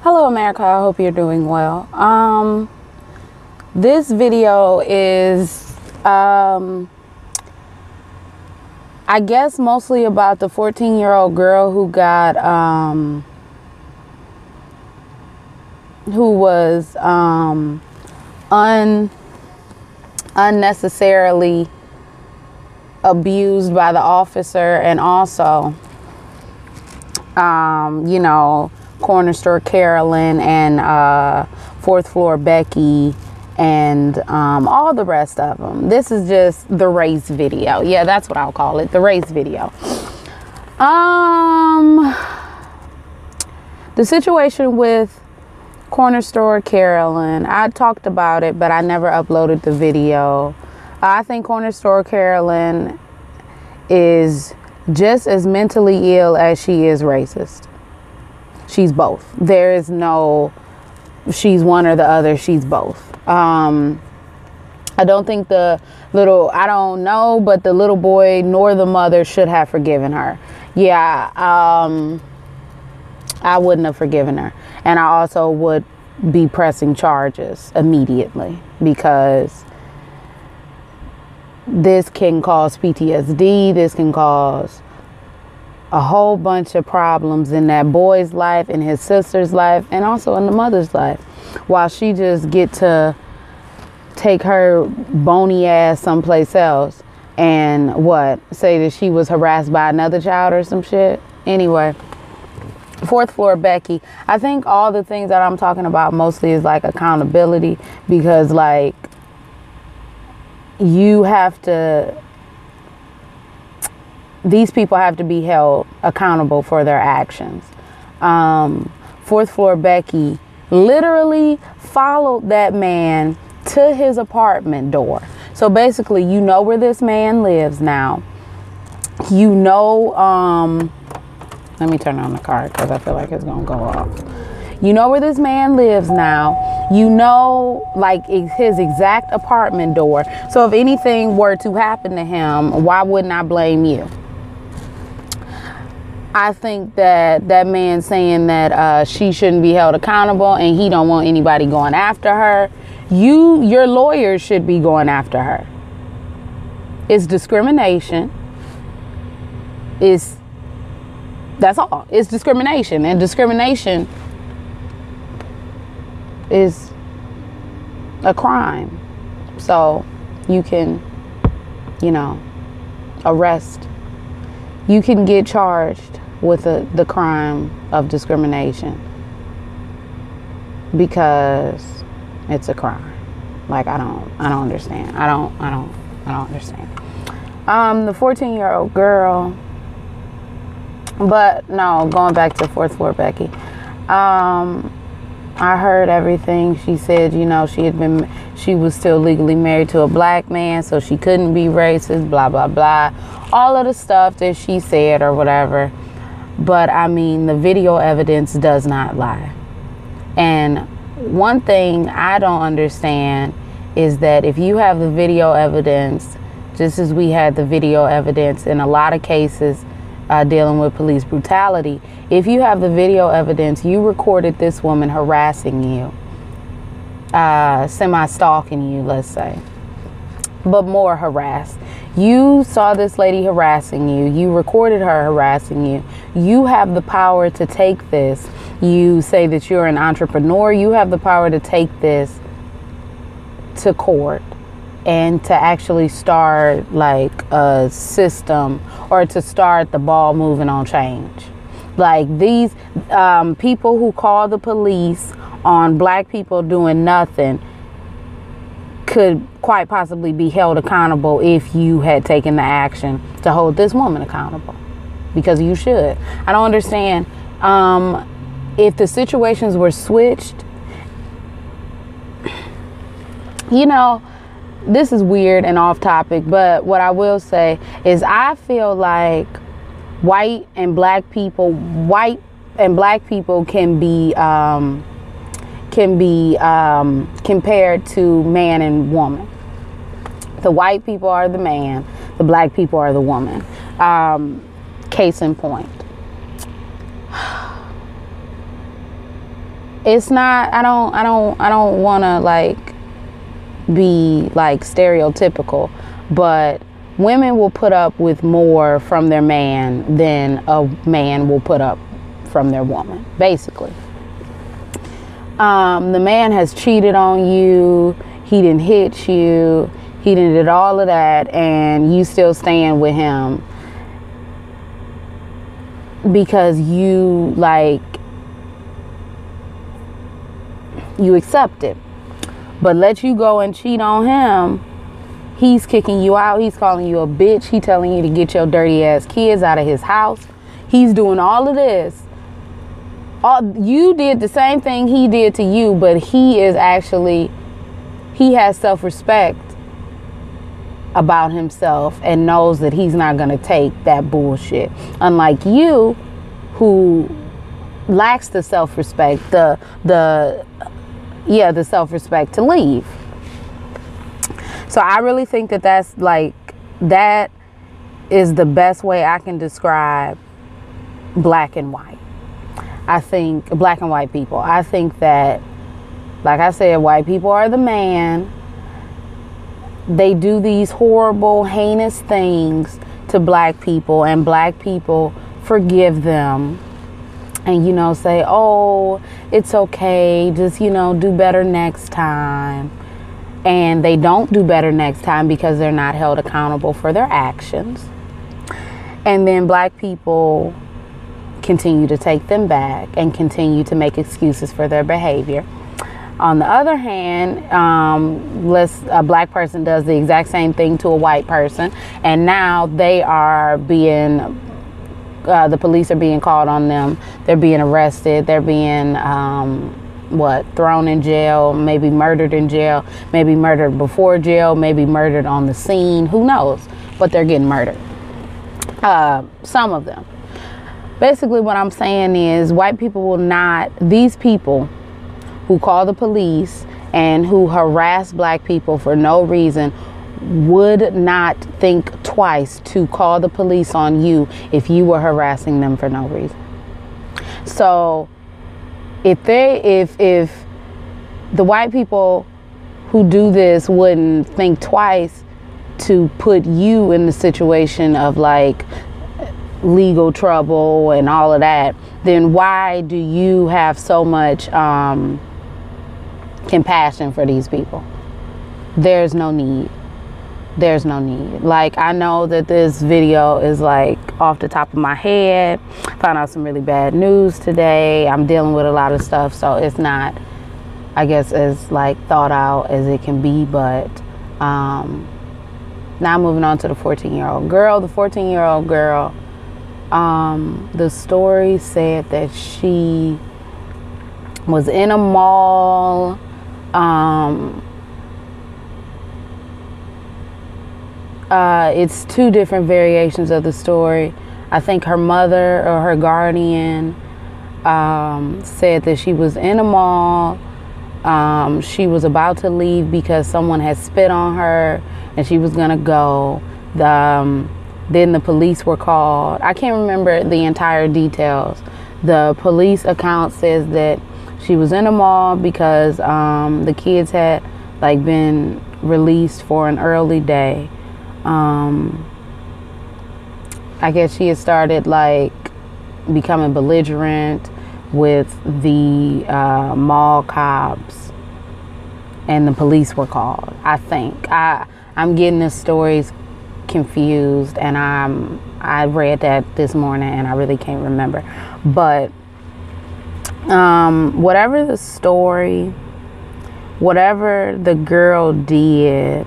Hello America, I hope you're doing well. This video is I guess mostly about the 14-year-old girl who got who was unnecessarily abused by the officer, and also you know, Corner Store Carolyn and Fourth Floor Becky and all the rest of them. This is just the race video. Yeah, that's what I'll call it, the race video. The situation with Corner Store Carolyn, I talked about it, but I never uploaded the video. I think Corner Store Carolyn is just as mentally ill as she is racist. She's both. There is no, she's one or the other, she's both. I don't think the little, I don't know, but the little boy nor the mother should have forgiven her. Yeah, I wouldn't have forgiven her. And I also would be pressing charges immediately, because this can cause PTSD. This can cause a whole bunch of problems in that boy's life, in his sister's life, and also in the mother's life, while she just get to take her bony ass someplace else and say that she was harassed by another child or some shit. Anyway, Fourth Floor Becky, I think all the things that I'm talking about mostly is like accountability, because like you have to, these people have to be held accountable for their actions. Fourth Floor Becky literally followed that man to his apartment door. So basically, you know where this man lives now. You know, let me turn on the car because I feel like it's gonna go off. You know where this man lives now. You know, like, his exact apartment door. So if anything were to happen to him, why wouldn't I blame you? I think that that man saying that she shouldn't be held accountable and he don't want anybody going after her, your lawyer should be going after her. It's discrimination. That's all. It's discrimination, and discrimination is a crime. So you can, you know, arrest. You can get charged with the crime of discrimination because it's a crime. Like, I don't understand. I don't understand. The 14-year-old girl, but no, going back to Fourth Floor Becky. I heard everything she said. You know, she was still legally married to a black man, so she couldn't be racist, blah, blah, blah. All of the stuff that she said or whatever. But I mean, the video evidence does not lie. And one thing I don't understand is that if you have the video evidence, just as we had the video evidence in a lot of cases dealing with police brutality, if you have the video evidence, you recorded this woman harassing you, semi-stalking you, let's say, but more harassed. You saw this lady harassing you. You recorded her harassing you. You have the power to take this. You say that you're an entrepreneur. You have the power to take this to court and to actually start like a system, or to start the ball moving on change. Like, these people who call the police on black people doing nothing could quite possibly be held accountable if you had taken the action to hold this woman accountable, because you should. I don't understand if the situations were switched. You know, this is weird and off topic, but what I will say is I feel like white and black people can be compared to man and woman. The white people are the man, the black people are the woman. Case in point. It's not, I don't want to like be like stereotypical, but women will put up with more from their man than a man will put up from their woman, basically. The man has cheated on you, he didn't hit you, he didn't did all of that, and you still stand with him because you like, you accept it. But let you go and cheat on him, he's kicking you out, he's calling you a bitch, he's telling you to get your dirty ass kids out of his house, he's doing all of this. You did the same thing he did to you, but he is actually, he has self-respect about himself and knows that he's not going to take that bullshit. Unlike you, who lacks the self-respect, the self-respect to leave. So I really think that that's like, that is the best way I can describe black and white. I think black and white people. I think that, like I said, white people are the man. They do these horrible, heinous things to black people, and black people forgive them. And, you know, say, oh, it's okay. Just, you know, do better next time. And they don't do better next time because they're not held accountable for their actions. And then black people continue to take them back and continue to make excuses for their behavior. On the other hand, a black person does the exact same thing to a white person, and now they are being, the police are being called on them. They're being arrested. They're being, thrown in jail, maybe murdered in jail, maybe murdered before jail, maybe murdered on the scene. Who knows? But they're getting murdered. Some of them. Basically, what I'm saying is white people will not, these people who call the police and who harass black people for no reason would not think twice to call the police on you if you were harassing them for no reason. So if the white people who do this wouldn't think twice to put you in the situation of like legal trouble and all of that, then why do you have so much compassion for these people? There's no need. There's no need. Like, I know that this video is like off the top of my head. Found out some really bad news today. I'm dealing with a lot of stuff, so it's not, I guess, as like thought out as it can be. But now moving on to the 14-year-old girl. The 14-year-old girl, the story said that she was in a mall, it's two different variations of the story. I think her mother or her guardian said that she was in a mall. She was about to leave because someone had spit on her and she was gonna go. Then the police were called. I can't remember the entire details. The police account says that she was in a mall because the kids had like been released for an early day. I guess she had started like becoming belligerent with the mall cops, and the police were called. I think I'm getting the stories confused, and I read that this morning and I really can't remember. But whatever the story, whatever the girl did,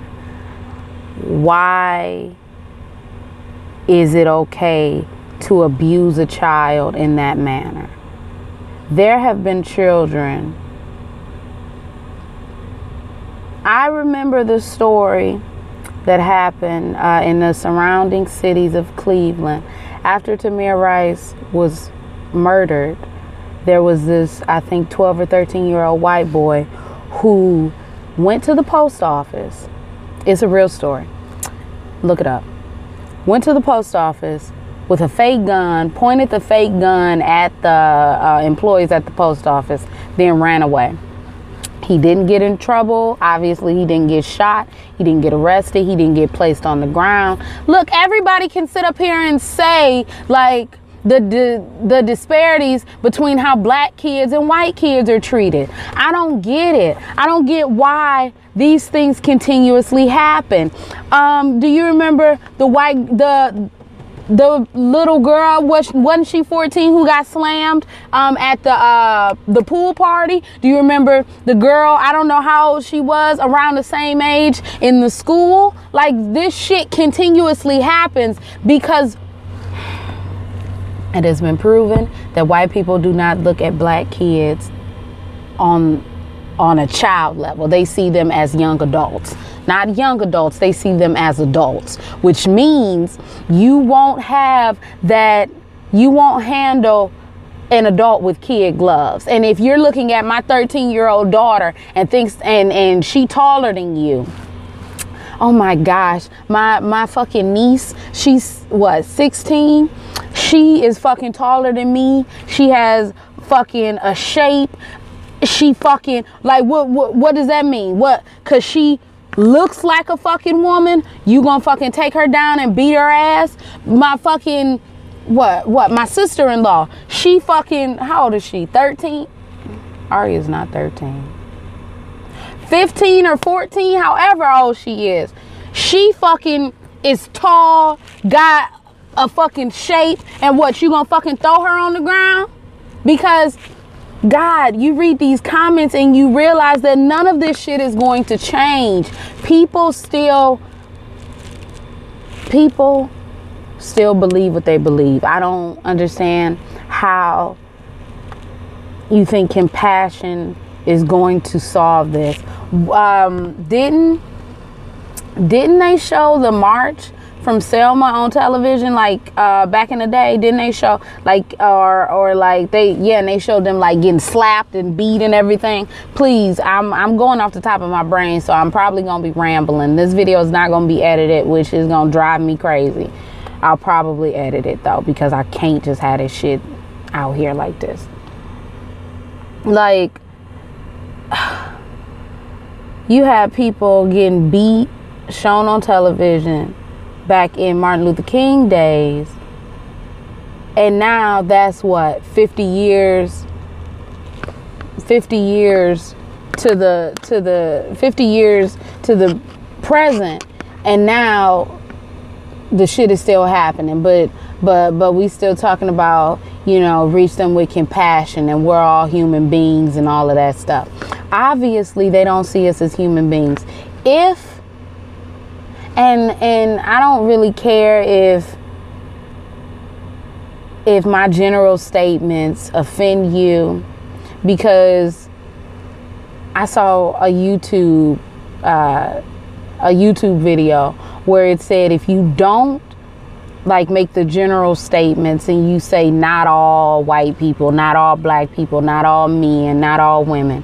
why is it okay to abuse a child in that manner? There have been children. I remember the story that happened in the surrounding cities of Cleveland. After Tamir Rice was murdered, there was this, I think, 12 or 13-year-old white boy who went to the post office. It's a real story. Look it up. Went to the post office with a fake gun, pointed the fake gun at the employees at the post office, then ran away. He didn't get in trouble. Obviously, he didn't get shot. He didn't get arrested. He didn't get placed on the ground. Look, everybody can sit up here and say, like, the disparities between how black kids and white kids are treated. I don't get it. I don't get why these things continuously happen. Do you remember the little girl, wasn't she 14, who got slammed at the pool party? Do you remember the girl, I don't know how old she was, around the same age in the school? Like, this shit continuously happens because it has been proven that white people do not look at black kids on a child level. They see them as young adults. Not young adults, they see them as adults, which means you won't handle an adult with kid gloves. And if you're looking at my 13-year-old daughter and thinks and she taller than you, oh my gosh, my fucking niece, she's what, 16? She is fucking taller than me. She has fucking a shape. She fucking, like, what does that mean? What? Cause she looks like a fucking woman, you gonna fucking take her down and beat her ass? My fucking, my sister-in-law, she fucking, how old is she? 13? Aria's not 13. 15 or 14, however old she is. She fucking is tall, got a fucking shape, and what, you gonna fucking throw her on the ground? Because God, you read these comments and you realize that none of this shit is going to change. People still believe what they believe. I don't understand how you think compassion is going to solve this. Didn't they show the march from Selma on television, like back in the day? Didn't they show, like, or like and they showed them like getting slapped and beat and everything? Please, I'm going off the top of my brain, so I'm probably gonna be rambling. This video is not gonna be edited, which is gonna drive me crazy. I'll probably edit it though, because I can't just have this shit out here like this. Like, you have people getting beat, shown on television back in Martin Luther King days, and now that's what, 50 years to the present, and now the shit is still happening, but we still talking about, you know, reach them with compassion and we're all human beings and all of that stuff. Obviously they don't see us as human beings. And I don't really care if my general statements offend you, because I saw a YouTube video where it said, if you don't like make the general statements and you say not all white people, not all black people, not all men, not all women,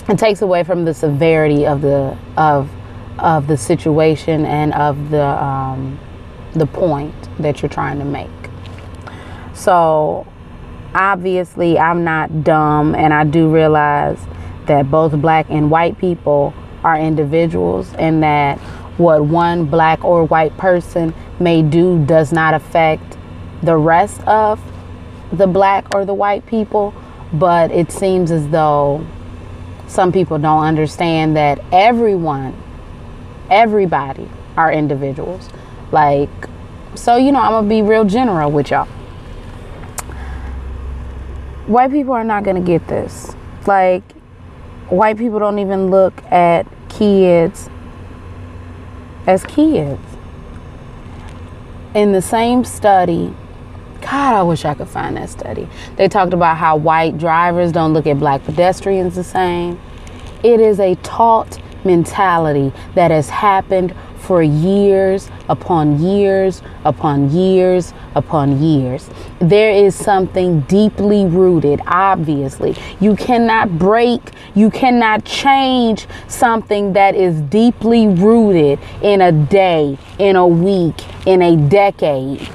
it takes away from the severity of the situation and of the point that you're trying to make. So obviously I'm not dumb, and I do realize that both black and white people are individuals, and that what one black or white person may do does not affect the rest of the black or the white people. But it seems as though some people don't understand that everybody are individuals. Like, so, you know, I'm gonna be real general with y'all. White people are not gonna get this. Like, white people don't even look at kids as kids. In the same study, God, I wish I could find that study. They talked about how white drivers don't look at black pedestrians the same. It is a taught mentality that has happened for years upon years upon years upon years. There is something deeply rooted, obviously. You cannot break, you cannot change something that is deeply rooted in a day, in a week, in a decade.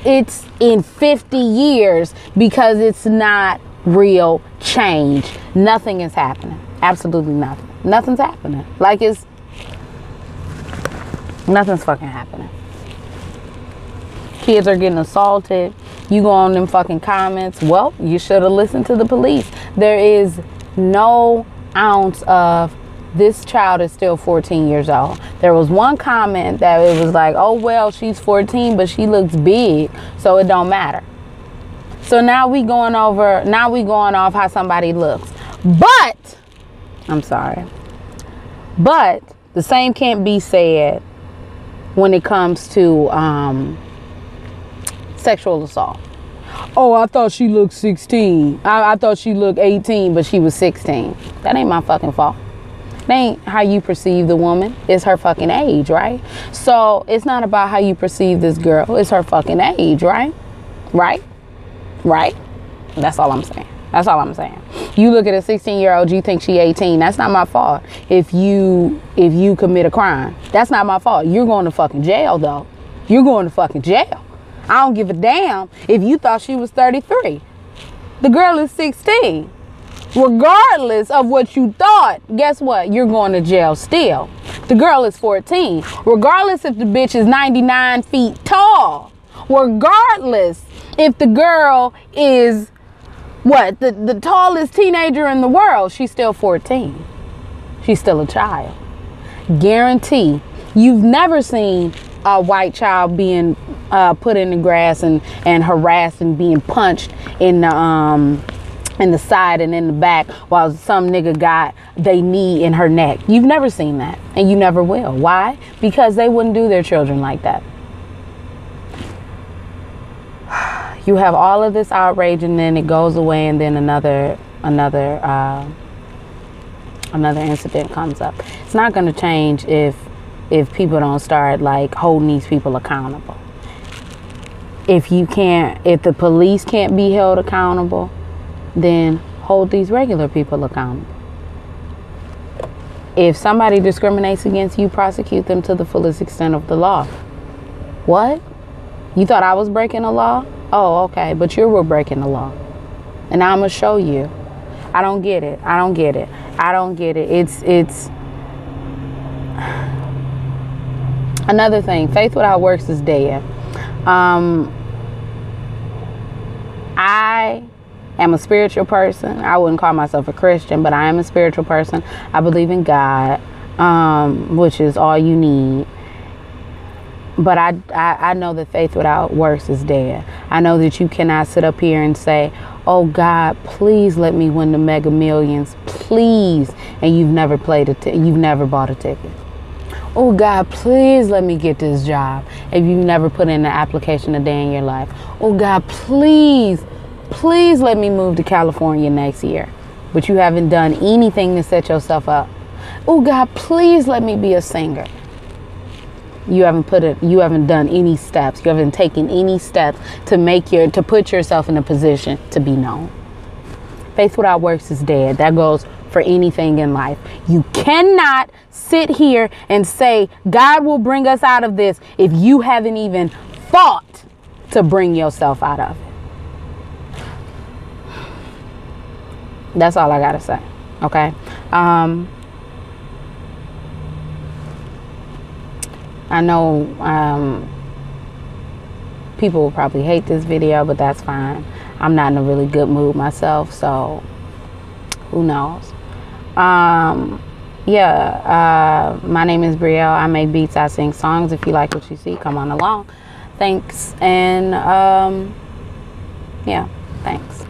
it's in 50 years because it's not real change. Nothing is happening. Absolutely nothing. Nothing's happening. Like nothing's fucking happening. Kids are getting assaulted. You go on them fucking comments. Well, you should have listened to the police. There is no ounce of this child is still 14 years old. There was one comment that it was like, oh, well, she's 14, but she looks big, so it don't matter. So now we going off how somebody looks. But, I'm sorry. But the same can't be said when it comes to sexual assault. Oh, I thought she looked 16. I thought she looked 18, but she was 16. That ain't my fucking fault. That ain't how you perceive the woman. It's her fucking age, right? So it's not about how you perceive this girl. It's her fucking age, right? Right? Right? That's all I'm saying. That's all I'm saying. You look at a 16-year-old, you think she 18. That's not my fault. If you commit a crime, that's not my fault. You're going to fucking jail, though. You're going to fucking jail. I don't give a damn if you thought she was 33. The girl is 16. Regardless of what you thought, guess what? You're going to jail still. The girl is 14. Regardless if the bitch is 99 feet tall. Regardless if the girl is, what, the tallest teenager in the world, she's still 14. She's still a child. Guarantee you've never seen a white child being put in the grass and harassed and being punched in the side and in the back while some nigga got they knee in her neck. You've never seen that, and you never will. Why? Because they wouldn't do their children like that. You have all of this outrage, and then it goes away, and then another incident comes up. It's not going to change if people don't start like holding these people accountable. If the police can't be held accountable, then hold these regular people accountable. If somebody discriminates against you, prosecute them to the fullest extent of the law. What? You thought I was breaking the law? Oh, okay, but you were breaking the law. And I'm gonna show you. I don't get it. I don't get it. I don't get it. It's another thing. Faith without works is dead. I am a spiritual person. I wouldn't call myself a Christian, but I am a spiritual person. I believe in God, which is all you need. But I know that faith without works is dead. I know that you cannot sit up here and say, oh God, please let me win the Mega Millions, please. And you've never you've never bought a ticket. Oh God, please let me get this job. If you've never put in an application a day in your life. Oh God, please let me move to California next year. But you haven't done anything to set yourself up. Oh God, please let me be a singer. You haven't done any steps. You haven't taken any steps to put yourself in a position to be known. Faith without works is dead. That goes for anything in life. You cannot sit here and say God will bring us out of this if you haven't even fought to bring yourself out of it. That's all I gotta say. Okay. I know people will probably hate this video, but that's fine. I'm not in a really good mood myself, so who knows? My name is Brielle. I make beats, I sing songs. If you like what you see, come on along. Thanks, and thanks.